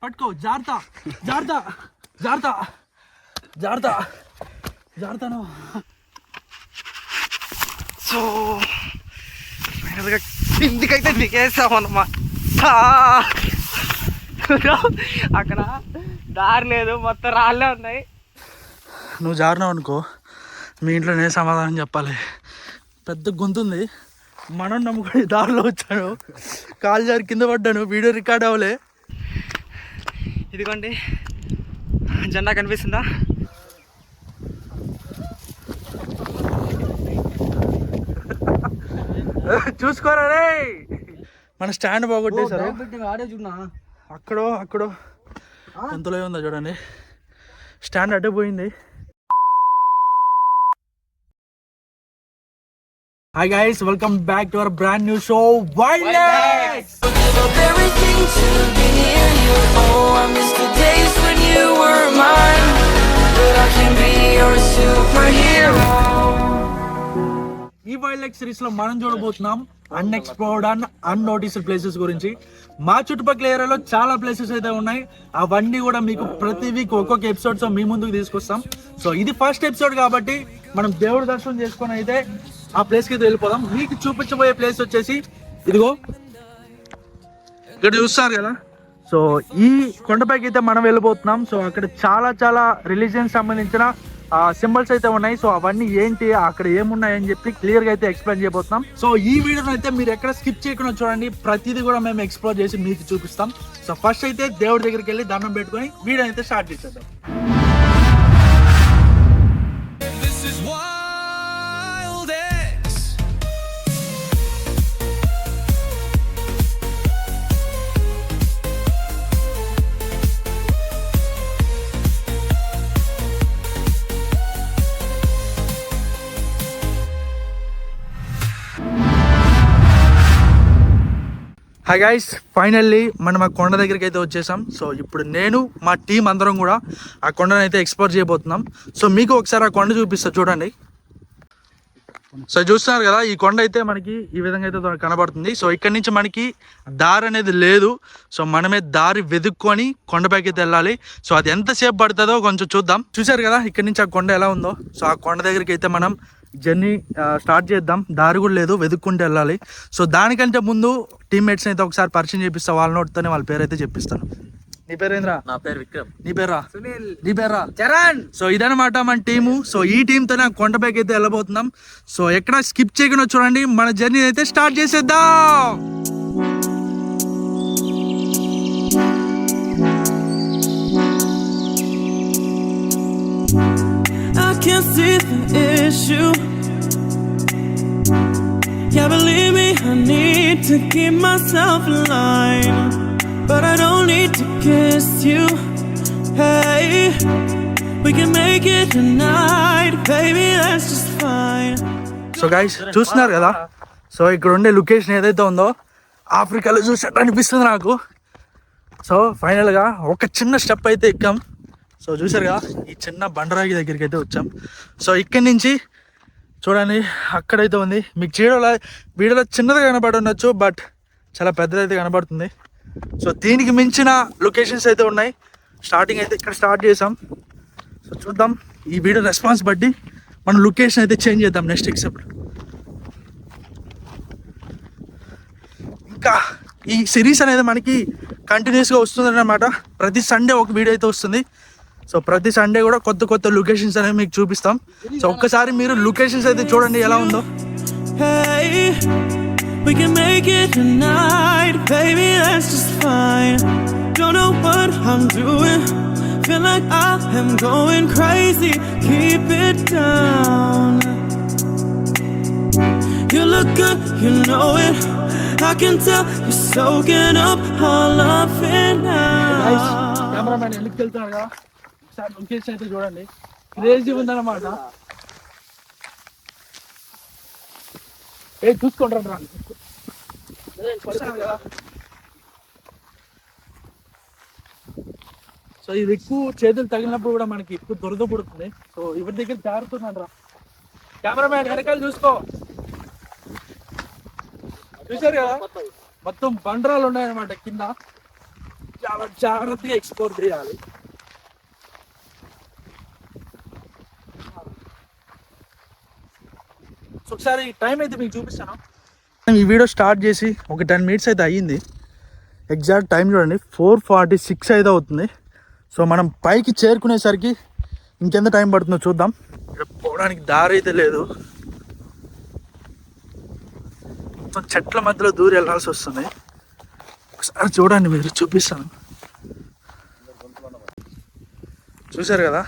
పట్టుకో జాగ్రత్త జాగ్రత్త జాగ్రత్త జాగ్రత్త జాగ్రత్తను. సో ఫైనల్గా ఇంటికైతే దిగేసామన్నమాట. అక్కడ దారి లేదు, మొత్తం రాళ్ళే ఉన్నాయి. నువ్వు జారినావు అనుకో మీ ఇంట్లో నేను సమాధానం చెప్పాలి. పెద్ద గొంతుంది. మనం నమ్ముకొని దారిలో వచ్చాను, కాలు జారి కింద పడ్డాను, వీడియో రికార్డ్ అవ్వలే. ఇదిగోండి జెండా కనిపిస్తుందా? చూసుకోరా రే, మన స్టాండ్ బాగొట్టేశారు. అక్కడో అక్కడో ఎంతలో ఉందో చూడండి, స్టాండ్ అడ్డే పోయింది. Hi guys, welcome back to our brand new show, Wildlegs. Give up everything to be near you. Oh, I miss the days when you were mine, but I can be your superhero. ఈ wild series లో మనం చూడబోతున్నాం unexplored and unnoticed places గురించి. మా చుట్టుపక్కల ఏరియాలో చాలా places అయితే ఉన్నాయి. అవన్నీ కూడా మీకు ప్రతి వీక్ ఒక్కొక్క ఎపిసోడ్స్ మీ ముందుకు తీసుకొస్తాం. సో ఇది ఫస్ట్ ఎపిసోడ్ కాబట్టి మనం దేవుడి దర్శనం చేసుకొని అయితే ఆ ప్లేస్కి అయితే వెళ్ళిపోదాం. మీకు చూపించబోయే ప్లేస్ వచ్చేసి ఇదిగో ఇక్కడ చూస్తారు కదా. సో ఈ కొండపైకి అయితే మనం వెళ్ళిపోతున్నాం. సో అక్కడ చాలా చాలా రిలీజియన్ సంబంధించిన సింబల్స్ అయితే ఉన్నాయి. సో అవన్నీ ఏంటి, అక్కడ ఏమున్నాయి అని చెప్పి క్లియర్ గా అయితే ఎక్స్ప్లెయిన్ చేయబోతున్నాం. సో ఈ వీడియోని అయితే మీరు ఎక్కడ స్కిప్ చేయకుండా చూడండి. ప్రతిదీ కూడా మేము ఎక్స్ప్లోర్ చేసి మీకు చూపిస్తాం. సో ఫస్ట్ అయితే దేవుడి దగ్గరికి వెళ్ళి దండం పెట్టుకొని వీడియో అయితే స్టార్ట్ చేసేద్దాం. హాయ్ గైస్, ఫైనల్లీ మనం ఆ కొండ దగ్గరికి అయితే వచ్చేసాం. సో ఇప్పుడు నేను మా టీం అందరం కూడా ఆ కొండను అయితే ఎక్స్ప్లోర్ చేయబోతున్నాం. సో మీకు ఒకసారి ఆ కొండ చూపిస్తా చూడండి. సో చూస్తున్నారు కదా, ఈ కొండ అయితే మనకి ఈ విధంగా అయితే కనబడుతుంది. సో ఇక్కడ నుంచి మనకి దారి అనేది లేదు. సో మనమే దారి వెతుక్కొని కొండపైకి అయితే వెళ్ళాలి. సో అది ఎంతసేపు పడుతుందో కొంచెం చూద్దాం. చూసారు కదా ఇక్కడ నుంచి ఆ కొండ ఎలా ఉందో. సో ఆ కొండ దగ్గరికి అయితే మనం జర్నీ స్టార్ట్ చేద్దాం. దారి కూడా లేదు, వెతుక్కుంటూ వెళ్ళాలి. సో దానికంటే ముందు టీమ్మేట్స్ అయితే ఒకసారి పరిచయం చేపిస్తా. వాళ్ళ నోటితోనే వాళ్ళ పేరు అయితే చెప్పిస్తాను. నీ పేరేంద్రా? నా పేరు విక్రమ్. నీ పేరా? సునీల్. నీ పేరా? చరణ్. సో ఇదనమాట మన టీము. సో ఈ టీంతోనే కొండపైకి అయితే వెళ్ళబోతున్నాం. సో ఎక్కడ స్కిప్ చేయకుండా చూడండి, మన జర్నీ అయితే స్టార్ట్ చేసేద్దాం. I can't see the issue. Yeah, believe me, I need to keep myself in line, but I don't need to kiss you. Hey, we can make it tonight, baby, that's just fine. So guys చూస్తున్నారు కదా, so ఇక్కడ ఉండే location ఏదైతే ఉందో ఆఫ్రికాలో చూసినట్టు అనిపిస్తుంది నాకు. సో ఫైనల్గా ఒక చిన్న స్టెప్ అయితే ఎక్కాం. సో చూసారు కదా, ఈ చిన్న బండరాగి దగ్గరికి అయితే వచ్చాం. సో ఇక్కడి నుంచి చూడండి అక్కడైతే ఉంది. మీకు వీడియోలో చిన్నది కనబడి ఉండొచ్చు, బట్ చాలా పెద్దదైతే కనబడుతుంది. సో దీనికి మించిన లొకేషన్స్ అయితే ఉన్నాయి. స్టార్టింగ్ అయితే ఇక్కడ స్టార్ట్ చేసాం. సో చూద్దాం, ఈ వీడియో రెస్పాన్స్ బట్టి మనం లొకేషన్ అయితే చేంజ్ చేద్దాం నెక్స్ట్ ఎపిసోడ్. ఇంకా ఈ సిరీస్ అనేది మనకి కంటిన్యూస్గా వస్తుంది అన్నమాట. ప్రతి సండే ఒక వీడియో అయితే వస్తుంది. సో ప్రతి సండే కూడా కొత్త కొత్త లొకేషన్స్ అనేవి మీకు చూపిస్తాం. సో ఒక్కసారి మీరు లొకేషన్స్ అయితే చూడండి ఎలా ఉందో. Hey, we can make it tonight, baby, that's just fine. Don't know what I'm doing, feel like I am going crazy. Keep it down. You look good, you know it. I can tell you're soaking up all of it now. Cameraman ఎందుకు వెళ్తున్నారు కదా, ఒకసారి location అయితే చూడండి. Crazy ఉందన్నమాట. చూసుకుంటారు రా. So ఇది ఎక్కువ చేతులు తగిలినప్పుడు కూడా మనకి ఎక్కువ దురద పుడుతుంది. సో ఎవరి దగ్గర జారుతున్నాను రా. కెమెరామెన్ వెనకాల చూసుకో. చూసారు కదా, మొత్తం బండరాలు ఉన్నాయన్నమాట కింద. చాలా జాగ్రత్తగా ఎక్స్పోర్ట్ చేయాలి. ఒకసారి టైం అయితే మీకు చూపిస్తాను. ఈ వీడియో స్టార్ట్ చేసి ఒక 10 minutes అయితే అయ్యింది. ఎగ్జాక్ట్ టైం చూడండి 4:46 అయితే అవుతుంది. సో మనం పైకి చేరుకునేసరికి ఇంకెంత టైం పడుతుందో చూద్దాం. ఇక్కడ పోవడానికి దారి అయితే లేదు, మొత్తం చెట్ల మధ్యలో దూరి వెళ్ళాల్సి వస్తుంది. ఒకసారి చూడండి, మీరు చూపిస్తాను. చూసారు కదా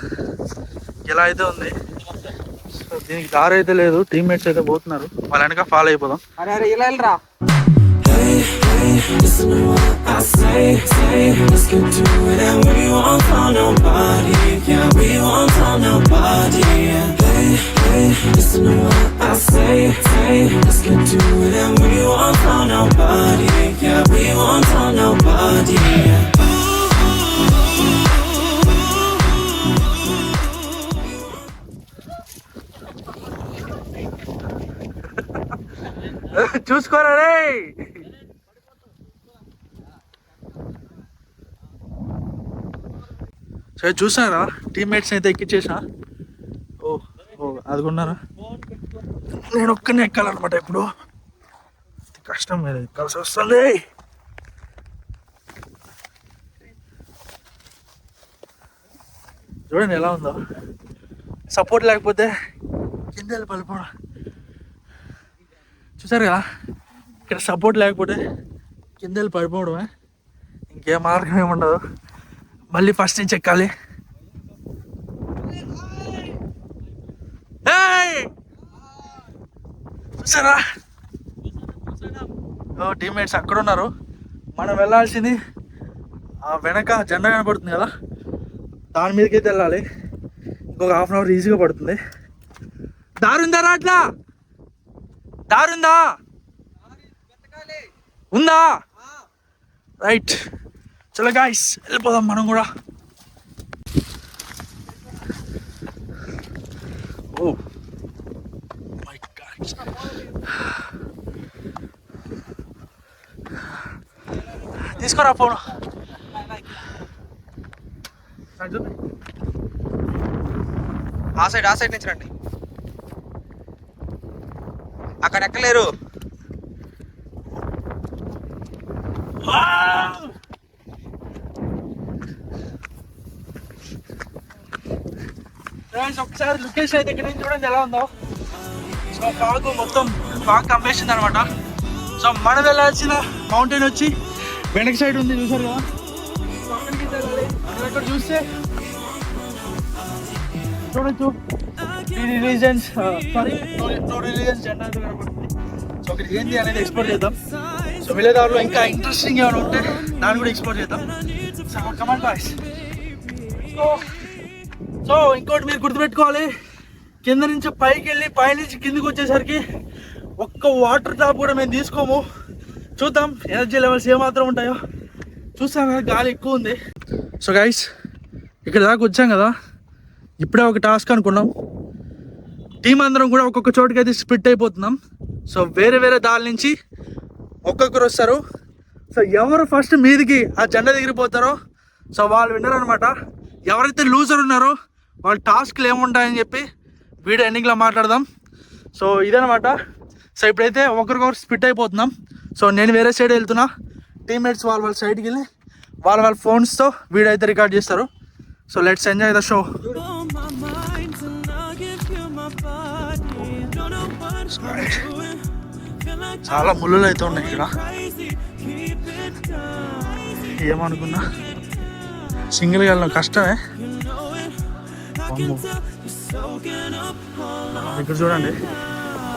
ఎలా అయితే ఉంది. సో దీనికి దారి అయితే లేదు, టీమ్మేట్స్ అయితే పోతున్నారు, వాళ్ళ వెనక ఫాలో అయిపోదాం. అరే ఇలా వెళ్ళరా. Listen to what I say, let's get to it and we won't tell nobody, yeah, we won't tell nobody, yeah. Hey, listen to what I say, let's get to it and we won't tell nobody, yeah, we won't tell nobody, yeah. చూసుకోరా రే. సరే చూసారా, teammates అయితే ఎక్కిచ్చేసా. ఓ అది కొన్నారా, నేను ఒక్కనే ఎక్కాలన్నమాట. ఇప్పుడు కష్టం మీద ఎక్కాల్సి వస్తుంది. చూడండి ఎలా ఉందో, సపోర్ట్ లేకపోతే కింద వెళ్ళి పడిపోవడం. చూసారు కదా, ఇక్కడ సపోర్ట్ లేకపోతే కింద వెళ్ళి పడిపోవడమే, ఇంకేం మార్గం ఏముండదు. మళ్ళీ ఫస్ట్ నుంచి ఎక్కాలి. చూసారా, టీమ్మేట్స్ అక్కడ ఉన్నారు. మనం వెళ్ళాల్సింది ఆ వెనక జెండా కనపడుతుంది కదా, దాని మీదకి అయితే వెళ్ళాలి. ఇంకొక 1/2 hour ఈజీగా పడుతుంది. దారుందా రాట్లా? దారుందా? ఉందా? రైట్, చలో గాయ్స్ వెళ్ళిపోదాం మనం కూడా. ఓ మై గాడ్, తీసుకోరా ఫోన్. ఆ సైడ్ నుంచి రండి, అక్కడ ఎక్కలేరు. ఒకసారి లొకేషన్ అయితే ఇక్కడ నుంచి చూడండి ఎలా ఉందో. సో ఫాగ్ మొత్తం ఫాగ్ కమ్మేసింది అనమాట. సో మనం వెళ్ళాల్సిన మౌంటైన్ వచ్చి వెనక సైడ్ ఉంది, చూసారు కదా. సో అక్కడికి వెళ్ళాలి. అక్కడ చూస్తే చూడొచ్చు టూ రిలీజన్స్ జెండా కనబడుతుంది. సో అక్కడికి ఏంటి అనేది ఎక్స్ప్లోర్ చేద్దాం. సో వెళ్ళేదారిలో ఇంకా ఇంట్రెస్టింగ్ ఏమైనా ఉంటే దాన్ని కూడా ఎక్స్ప్లోర్ చేద్దాం. So come on boys. సో ఇంకోటి మీరు గుర్తుపెట్టుకోవాలి, కింద నుంచి పైకి వెళ్ళి పైనుంచి కిందికి వచ్చేసరికి ఒక్క వాటర్ టాప్ కూడా మేము తీసుకోము. చూద్దాం ఎనర్జీ లెవెల్స్ ఏమాత్రం ఉంటాయో. చూసాం కదా, గాలి ఎక్కువ ఉంది. సో గైస్ ఇక్కడ దాకా వచ్చాం కదా, ఇప్పుడే ఒక టాస్క్ అనుకున్నాం. టీం అందరం కూడా ఒక్కొక్క చోటుకి అయితే స్ప్లిట్ అయిపోతున్నాం. సో వేరే వేరే దారి నుంచి ఒక్కొక్కరు వస్తారు. సో ఎవరు ఫస్ట్ మీదికి ఆ జెండా దిగిరిపోతారో సో వాళ్ళు విన్నర్ అనమాట. ఎవరైతే లూజర్ ఉన్నారో వాళ్ళ టాస్క్లు ఏముంటాయని చెప్పి వీడియో ఎండింగ్లో మాట్లాడదాం. సో ఇదనమాట. సో ఇప్పుడైతే ఒకరికొకరు స్ప్లిట్ అయిపోతున్నాం. సో నేను వేరే సైడ్ వెళ్తున్నా, టీమ్మేట్స్ వాళ్ళ సైడ్కి వెళ్ళి వాళ్ళ ఫోన్స్తో వీడియో అయితే రికార్డ్ చేస్తారు. So let's enjoy the show. చాలా ముళ్ళులు అయితే ఉన్నాయి ఇక్కడ. ఏమనుకున్నా సింగిల్గా వెళ్ళడం కష్టమే. ఇక్కడ చూడండి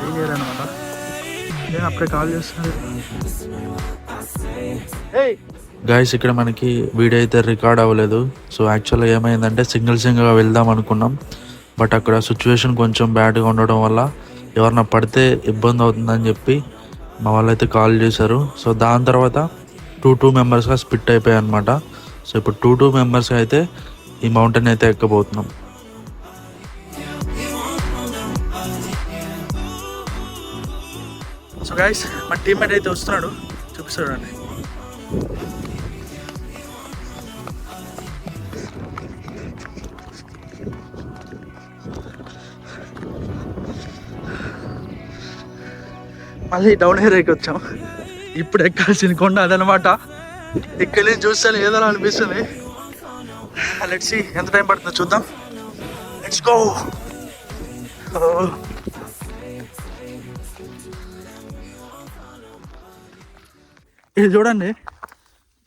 ఏం చేయాలన్నమాట. నేను అప్పుడే కాల్ చేస్తున్నాను. గాయస్ ఇక్కడ మనకి వీడియో అయితే రికార్డ్ అవ్వలేదు. సో యాక్చువల్గా ఏమైందంటే సింగిల్గా వెళ్దాం అనుకున్నాం, బట్ అక్కడ సిచ్యువేషన్ కొంచెం బ్యాడ్గా ఉండడం వల్ల ఎవరన్నా పడితే ఇబ్బంది అవుతుందని చెప్పి మా వాళ్ళు అయితే కాల్ చేశారు. సో దాని తర్వాత 2 మెంబర్స్గా స్ప్లిట్ అయిపోయాయి అనమాట. సో ఇప్పుడు 2 మెంబర్స్గా అయితే ఈ మౌంటైన్ అయితే ఎక్కబోతున్నాం. సో గైస్ మా టీమ్మేట్ అయితే వస్తున్నాడు, చూపిస్తాడు అండి. మళ్ళీ డౌన్ ఏరియాకి వచ్చాం. ఇప్పుడు ఎక్కాల్సిన కొండ అదనమాట. ఇక్కడి నుంచి చూస్తే ఏదో అనిపిస్తుంది. లెట్స్ సీ ఎంత టైం పడుతుందో చూద్దాం. Let's go. ఇది చూడండి,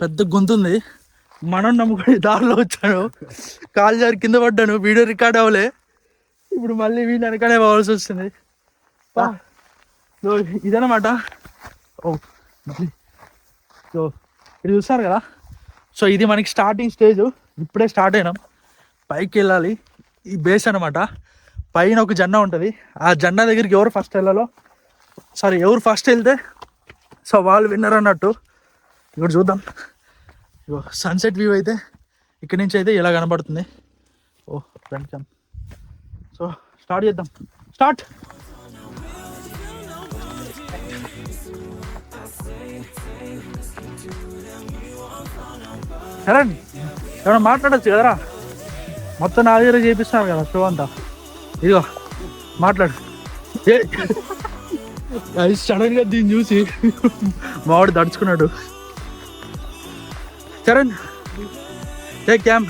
పెద్ద గొంతుంది. మనం నమ్ముకొని దారిలో వచ్చాను, కాలు జారి కింద పడ్డాను, వీడియో రికార్డ్ అవ్వలే. ఇప్పుడు మళ్ళీ వీళ్ళు వెనకనే పోవాల్సి వస్తుంది. సో ఇదనమాట. సో ఇది చూస్తారు కదా. సో ఇది మనకి స్టార్టింగ్ స్టేజ్. ఇప్పుడే స్టార్ట్ అయినాం, పైకి వెళ్ళాలి. ఈ బేస్ అనమాట. పైన ఒక జెండా ఉంటుంది. ఆ జెండా దగ్గరికి ఎవరు ఫస్ట్ వెళ్ళాలో, ఎవరు ఫస్ట్ వెళ్తే సో వాళ్ళు విన్నర్ అన్నట్టు. ఇప్పుడు చూద్దాం. సన్సెట్ వ్యూ అయితే ఇక్కడి నుంచి అయితే ఇలా కనబడుతుంది. Friend cam. సో స్టార్ట్ చేద్దాం. స్టార్ట్. సరే ఏమన్నా మాట్లాడచ్చు కదరా, మొత్తం నా దగ్గర చేపిస్తున్నారు కదా షో అంతా. ఇదిగో మాట్లాడు. సడన్ గా దీన్ని చూసి మావాడు దడుచుకున్నాడు. Charan take cam.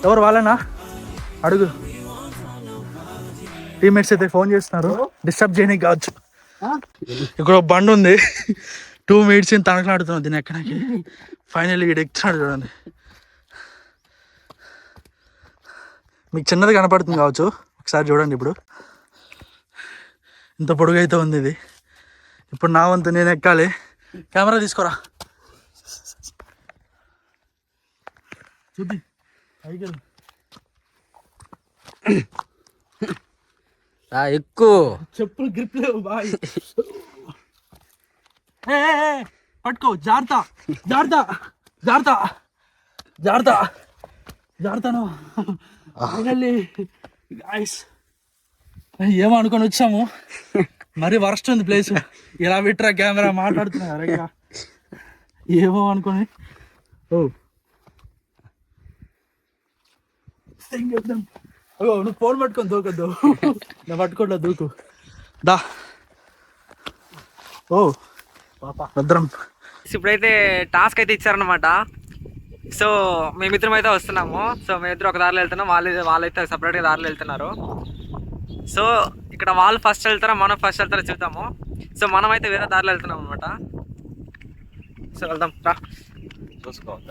ఎవరు వాళ్ళనా అడుగు. టీమ్మేట్స్ అయితే ఫోన్ చేస్తున్నారు, డిస్టర్బ్ చేయడానికి కావచ్చు. ఇక్కడ ఒక బండి ఉంది, 2 minutes తనకలాడుతున్నాం దీన్ని ఎక్కడానికి. ఫైనల్లీ వీడు ఎక్కుతున్నాడు చూడండి. మీకు చిన్నది కనపడుతుంది కావచ్చు, ఒకసారి చూడండి. ఇప్పుడు ఇంత పొడుగైతే ఉంది ఇది. ఇప్పుడు నా వంతు నేను ఎక్కాలి. కెమెరా తీసుకోరా. చూద్ది ఎక్కువ చెప్పులు గ్రిప్ లేవు బాయ్. పట్టుకో. జాగ్రత్త జాగ్రత్త జాగ్రత్త జాగ్రత్త జాగ్రత్తను. ఫైనల్లీ గైస్ ఏమో అనుకొని వచ్చాము, మరి వర్స్ట్ ఉంది ప్లేస్. ఇలా పెట్టరా కెమెరా, మాట్లాడుతున్నారు ఇక ఏమో అనుకొని. నువ్వు ఫోన్ పట్టుకొని దూకొద్దు, నా పట్టుకోట్లా దూకు దా. భద్రం. ఇప్పుడైతే టాస్క్ అయితే ఇచ్చారనమాట. సో మేమిద్దరం అయితే వస్తున్నాము. సో మేమిద్దరు ఒక దారిలో వెళ్తున్నాం, వాళ్ళైతే సపరేట్గా దారిలో వెళ్తున్నారు. సో ఇక్కడ వాళ్ళు ఫస్ట్ వెళ్తారా మనం ఫస్ట్ వెళ్తారా చూద్దాము. సో మనం అయితే వేరే దారిలో వెళ్తున్నాం అనమాట. సో వెళ్దాం రా.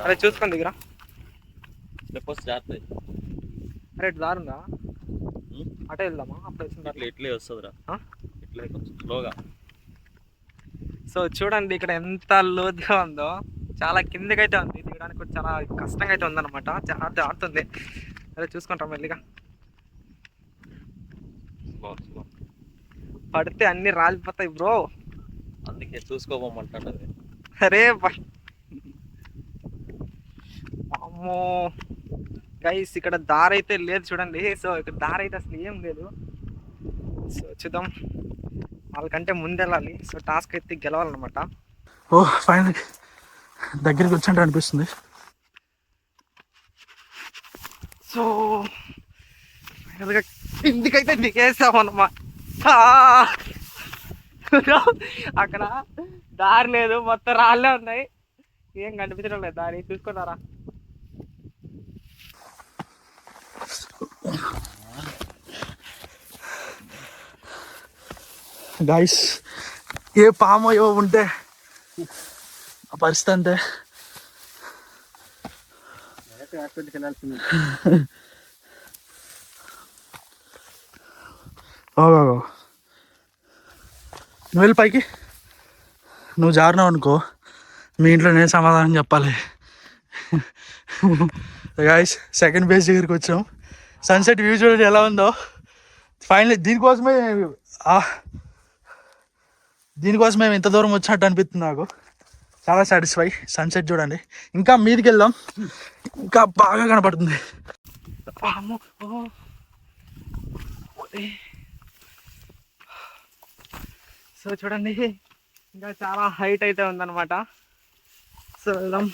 అరే చూసుకోండి దగ్గర. అరే ఇటు దారుందా, అటే వెళ్దామా? అప్పుడు ఇట్లే వస్తుందిరా, ఇట్లే కొంచెం స్లోగా. సో చూడండి ఇక్కడ ఎంత లోతుగా ఉందో, చాలా కిందకైతే ఉంది. దిగడానికి కూడా చాలా కష్టంగా అయితే ఉందన్నమాట, జారుతుంది. అదే చూసుకుంటాం మెల్లిగా. పడితే అన్ని రాలిపోతాయి బ్రో, అందుకే చూసుకోమంటాడు. అరే అమ్మో గైస్, ఇక్కడ దారి అయితే లేదు చూడండి. సో ఇక్కడ దారి అయితే అసలు ఏం లేదు. సో చూద్దాం, వాళ్ళకంటే ముందు వెళ్ళాలి. సో టాస్క్ అయితే గెలవాలన్నమాట. ఫైనల్ దగ్గరికి వచ్చినట్టు అనిపిస్తుంది. సో ఇందుకైతే దిగేసామన్నమాట. అక్కడ దారి లేదు, మొత్తం రాళ్ళే ఉన్నాయి, ఏం కనిపించడం లేదు దారి. చూసుకున్నారా? గాయస్ ఏ పాము ఏవో ఉంటే ఆ పరిస్థితి అంతే. నువ్వు వెళ్ళి పైకి, నువ్వు జారినావు అనుకో మీ ఇంట్లో నేను సమాధానం చెప్పాలి. గాయస్ సెకండ్ బేస్ దగ్గరికి వచ్చాం. సన్సెట్ వ్యూ చూడండి ఎలా ఉందో. ఫైనల్లీ దీనికోసమే ఇంత దూరం వచ్చినట్టు అనిపిస్తుంది నాకు. చాలా సాటిస్ఫై. సన్సెట్ చూడండి, ఇంకా మీదికి వెళ్దాం, ఇంకా బాగా కనపడుతుంది. సో చూడండి ఇంకా చాలా హైట్ అయితే ఉందన్నమాట. సో వెళ్దాం.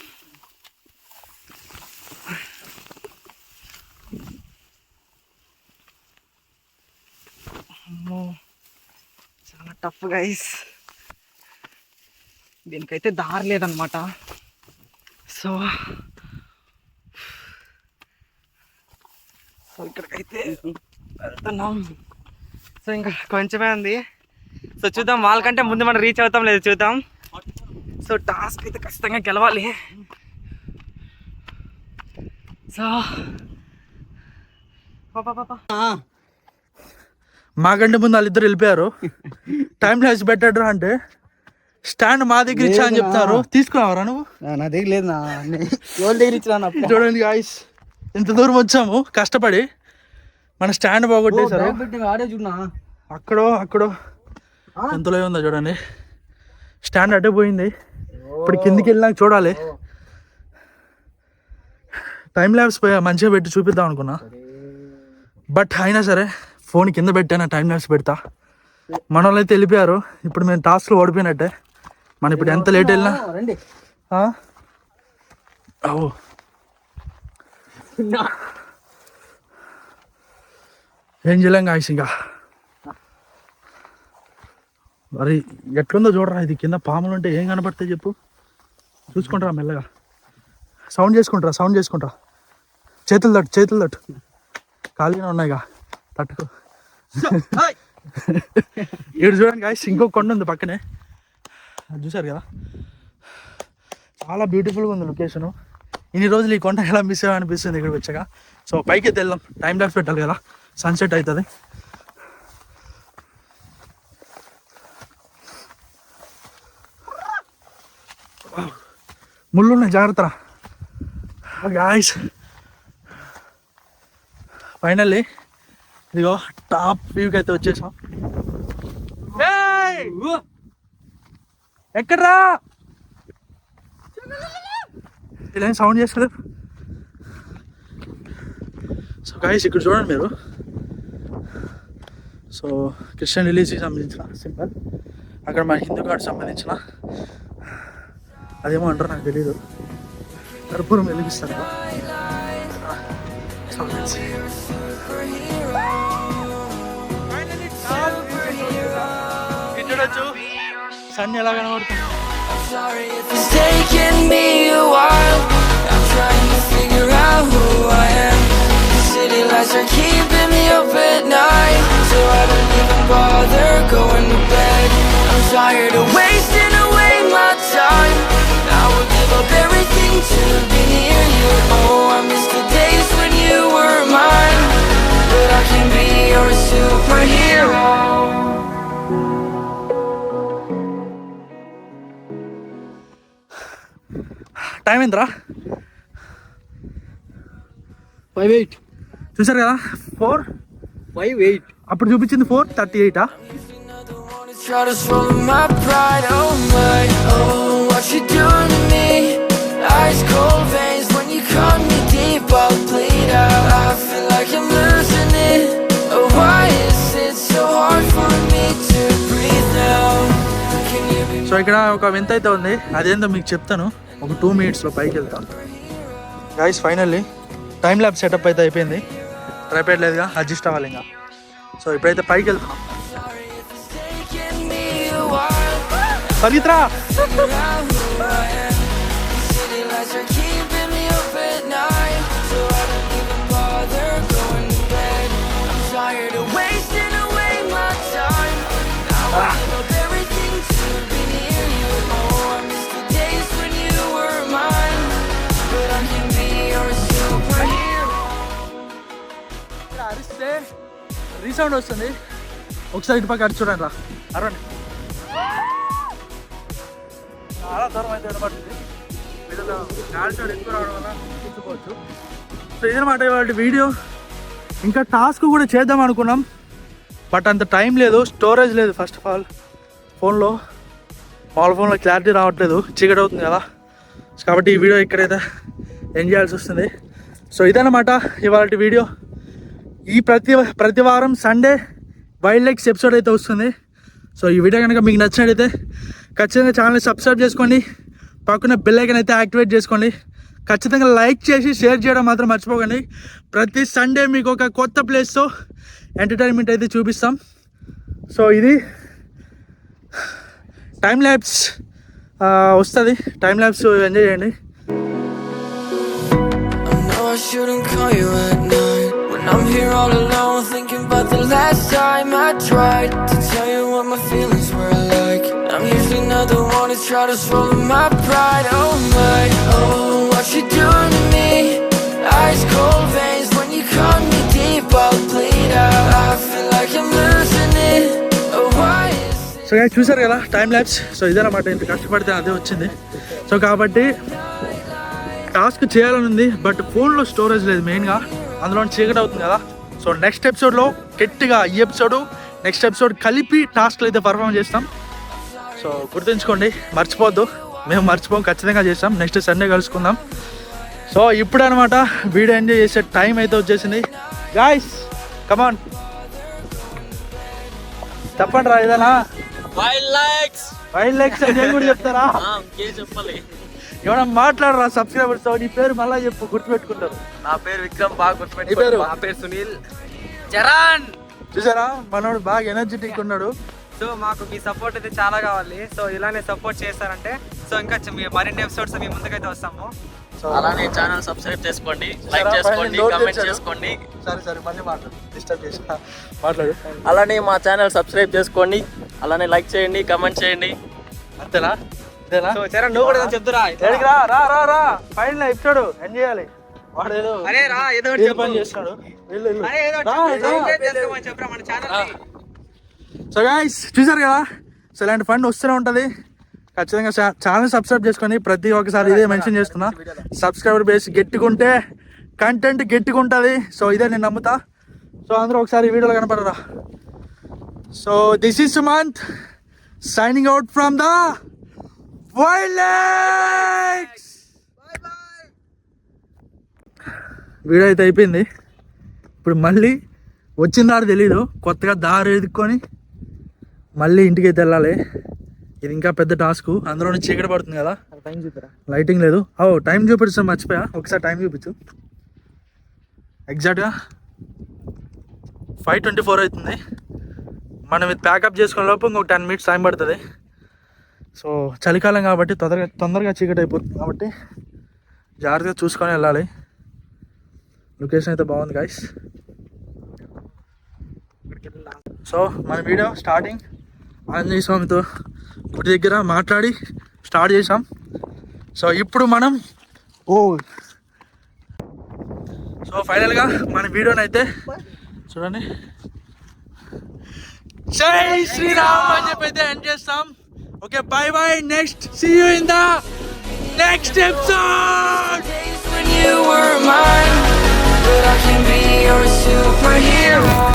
అమ్మో చాలా టఫ్ గైస్. దీనికైతే దారి లేదనమాట. సో ఇక్కడికైతే వెళ్తున్నాం. సో ఇంకా కొంచెమే ఉంది. సో చూద్దాం, వాళ్ళకంటే ముందు మనం రీచ్ అవుతాం లేదు చూద్దాం. సో టాస్క్ అయితే ఖచ్చితంగా గెలవాలి. సో మాకంటే ముందు వాళ్ళిద్దరు వెళ్ళిపోయారు. టైం లాస్ పెట్టాడు అంటే స్టాండ్ మా దగ్గర ఇచ్చా అని చెప్తారు. తీసుకున్నావరా నువ్వు? నా దగ్గర లేదు నా ఎవరి దగ్గర ఇచ్చినా. చూడండి గాయ్స్, ఇంత దూరం వచ్చాము కష్టపడి, మన స్టాండ్ బాగొట్టేశారు. ఆడే చూడనా అక్కడో ఎంతలో ఉందో చూడండి. స్టాండ్ అడ్డే పోయింది. ఇప్పుడు కిందికి వెళ్ళినాక చూడాలి. టైం ల్యాబ్స్ మంచిగా పెట్టి చూపిద్దాం అనుకున్నా, బట్ అయినా సరే ఫోన్ కింద పెట్టాను. టైం ల్యాబ్స్ పెడతా. మన వాళ్ళు అయితే వెళ్ళిపోయారు. ఇప్పుడు మేము టాస్క్లో ఓడిపోయినట్టే. మనం ఇప్పుడు ఎంత లేట్ వెళ్ళినా ఏం చేయలేం కాసి. ఇంకా మరి ఎట్లుందో చూడరా. ఇది కింద పాములు ఉంటే ఏం కనపడతాయి చెప్పు. చూసుకుంటారా మెల్లగా. సౌండ్ చేసుకుంటా. చేతులు తట్టు ఖాళీగా ఉన్నాయిగా, తట్టుకో. ఇక్కడ చూడండి గాయస్, ఇంకో కొండ ఉంది పక్కనే, అది చూసారు కదా. చాలా బ్యూటిఫుల్గా ఉంది లొకేషను. ఇన్ని రోజులు ఈ కొండ ఎలా మిస్ అయ్యా అనిపిస్తుంది ఇక్కడికి వచ్చాక. సో పైకి అయితే వెళ్దాం. టైం ల్యాప్స్ పెట్టాలి కదా, సన్సెట్ అవుతుంది. ముళ్ళు ఉన్నాయి, జాగ్రత్త గాయస్. ఫైనల్లీ ఇదిగో టాప్ వ్యూకి అయితే వచ్చేసాం. ఎక్కడ్రా ఇలా సౌండ్ చేస్తారు. సో గాయస్ ఇక్కడ చూడండి మీరు. సో క్రిస్టియన్ రిలీజ్కి సంబంధించిన సింబల్, అక్కడ మన హిందూ గాడికి సంబంధించిన అదేమో అంటారు నాకు తెలీదు, కర్పూరం వెలిగిస్తారు. చూడొచ్చు సన్ ఎలా కనబడుతుంది. Sorry if it's taken me a while. I'm trying to figure out who I am. The city lights are keeping me up at night, so I don't even bother going to bed. I'm tired of wasting away my time. I would give up everything to be near you. Oh, I miss the days when you were mine, but I can be your superhero. Time ఎంతరా? 5:08 చూసారు కదా, 5:08 అప్పుడు చూపించింది 4:38. Try to swallow my pride, oh my, oh, what you doing to me? Ice cold veins when you cut me deep, I'll bleed out, I feel like I'm losing it. Oh, why is it so hard for me to breathe now? Can you be so ఇక్కడ ఒక వింత అయితే ఉంది, అదేందో మీకు చెప్తాను. ఒక 2 minutesలో పైకి వెళ్తాను guys. Finally time lab setup అయితే అయిపోయింది. ట్రైపాడ్ లేదుగా, అడ్జస్ట్ అవ్వాలి ఇంకా. సో ఇప్పుడైతే పైకి వెళ్తాం. taking me a while? పరిగెత్తురా. Figure out who I am. City lights are keeping me up at night, so I don't even bother going to bed. I'm tired of wasting away my time. I would give up everything to be near you. Oh, I miss the days when you were mine, but I can be your superhero. అరిస్తే resound వస్తుంది. ఒకసారి ఇటు పక్క అరిచి చూడండి రా. అరవండి. చాలా దూరం అయితే వినపడుతుంది. వీళ్ళలో గాలి సౌండ్ ఎక్కువ రావడం వల్ల చూసుకోవచ్చు. సో ఇదనమాట ఇవాళ వీడియో. ఇంకా టాస్క్ కూడా చేద్దాం అనుకున్నాం, బట్ అంత టైం లేదు, స్టోరేజ్ లేదు. ఫస్ట్ ఆఫ్ ఆల్ ఫోన్లో, మామూలు ఫోన్లో క్లారిటీ రావట్లేదు, చీకటి అవుతుంది కదా. కాబట్టి ఈ వీడియో ఇక్కడైతే ఎంజాయ్ చేయాల్సి వస్తుంది. సో ఇదన్నమాట ఇవాళ వీడియో. ఈ ప్రతి వారం సండే వైల్డ్ లైక్స్ ఎపిసోడ్ అయితే వస్తుంది. సో ఈ వీడియో కనుక మీకు నచ్చినట్టయితే ఖచ్చితంగా ఛానల్ని సబ్స్క్రైబ్ చేసుకోండి, పక్కన బెల్ ఐకాన్ అయితే యాక్టివేట్ చేసుకోండి. ఖచ్చితంగా లైక్ చేసి షేర్ చేయడం మాత్రం మర్చిపోకండి. ప్రతి సండే మీకు ఒక కొత్త ప్లేస్తో ఎంటర్టైన్మెంట్ అయితే చూపిస్తాం. సో ఇది టైం ల్యాబ్స్ వస్తుంది. టైం ల్యాబ్స్ ఎంజాయ్ చేయండి. I know I shouldn't call you at night when I'm here all alone, thinking about the last time I tried to tell you what my feelings were like. I'm usually not the one to try to swallow my pride. Oh my, oh what you doing to me? Ice cold veins when you cut me deep, I'll bleed out. I feel like I'm losing it. Oh why is so guys, చూసారు కదా time labs. So ఇదేనమాట, ఇంత కష్టపడితే అదే వచ్చింది. So కాబట్టి task చేయాలని ఉంది, but ఫోన్లో స్టోరేజ్ లేదు మెయిన్గా, అందులో చీకటి అవుతుంది కదా. సో నెక్స్ట్ ఎపిసోడ్లో గట్టిగా ఈ ఎపిసోడ్ నెక్స్ట్ ఎపిసోడ్ కలిపి టాస్క్లు అయితే పర్ఫామ్ చేస్తాం. సో గుర్తుంచుకోండి, మర్చిపోద్దు, మేము మర్చిపోం, ఖచ్చితంగా చేస్తాం. నెక్స్ట్ సండే కలుసుకుందాం. సో ఇప్పుడు అనమాట వీడియో ఎంజాయ్ చేసే టైం అయితే వచ్చేసింది. గాయ్స్ కమాన్, చెప్పండి రా ఏదైనా. 5 lakhs అని నేను కూడా చెప్తారా? చెప్పాలి. ఏమన్నా మాట్లాడరా సబ్స్క్రైబర్స్. నీ పేరు మళ్ళీ చెప్పు, గుర్తుపెట్టుకుంటారు. నా పేరు విక్రమ్, బాగా నీ పేరు? గుర్తుపెట్టుకోండి. నా పేరు సునీల్ చరణ్. చూసారా, మనోడు బాగా ఎనర్జెటిక్ ఉన్నాడు. సో మాకు మీ సపోర్ట్ అయితే చాలా కావాలి. సో ఇలానే సపోర్ట్ చేస్తారంటే సో ఇంకా మరిన్ని ఎపిసోడ్స్ మీ ముందుకైతే వస్తాము. సో అలానే ఛానల్ సబ్స్క్రైబ్ చేసుకోండి, లైక్ సరే, చేసుకోండి, నోట్ కామెంట్ తెచ్చాడు. చేసుకోండి. సరే మళ్ళీ మాట్లాడు, డిస్టర్బ్ చేసి మాట్లాడు. అలానే మా ఛానల్ సబ్స్క్రైబ్ చేసుకోండి, అలానే లైక్ చేయండి, కామెంట్ చేయండి. అంతేనా? ఇదేనా? సో చరణ్ నువ్వు కూడా చెప్తురా. ఎక్కడికి రా రా రా రా ఫైనల్ ఎపిసోడ్ ఎంజాయ్ చేయాలి. వాడు ఏదో అరే రా, ఏదో ఒకటి ఏదో చెప్పు. పని చేస్తున్నాడు. వెళ్ళు, వెళ్ళు. అరే ఏదో ఒకటి రా, చెప్పు. రా. సబ్స్క్రైబ్ చేసుకోమని చెప్పురా మన ఛానల్. సో గైస్ చూసారు కదా, సో ఇలాంటి ఫండ్ వస్తూనే ఉంటుంది. ఖచ్చితంగా ఛానల్ సబ్స్క్రైబ్ చేసుకొని ప్రతి ఒక్కసారి ఇదే మెన్షన్ చేస్తున్నా. సబ్స్క్రైబర్ బేస్ గట్టికుంటే కంటెంట్ గట్టిగా ఉంటుంది. సో ఇదే నేను నమ్ముతా. సో అందరూ ఒకసారి వీడియోలో కనపడరా. So this is Sumanth signing out from the wild lakes. Video అయితే అయిపోయింది. ఇప్పుడు మళ్ళీ వచ్చిన దారి తెలీదు, కొత్తగా దారి ఎదుక్కొని మళ్ళీ ఇంటికి అయితే వెళ్ళాలి. ఇది ఇంకా పెద్ద టాస్క్. అందులో చీకటి పడుతుంది కదా, టైం చూపిరా. లైటింగ్ లేదు. టైం చూపించాం, మర్చిపోయా. ఒకసారి టైం చూపించు. ఎగ్జాక్ట్గా 5:24 అవుతుంది. మనం ఇది ప్యాకప్ చేసుకునే లోపు ఇంకొక 10 minutes టైం పడుతుంది. సో చలికాలం కాబట్టి తొందరగా చీకటి అయిపోతుంది కాబట్టి జాగ్రత్తగా చూసుకొని వెళ్ళాలి. లొకేషన్ అయితే బాగుంది గైస్. సో మన వీడియో స్టార్టింగ్ ఆంజనేయ స్వామితో గుడి దగ్గర మాట్లాడి స్టార్ట్ చేసాం. సో ఇప్పుడు మనం సో ఫైనల్గా మన వీడియోని అయితే చూడండి, జై శ్రీరామ్ అని చెప్పి అయితే ఎండ్ చేస్తాం. Okay, bye bye. Next see you in the next episode. days when you were mine, but I can be your superhero.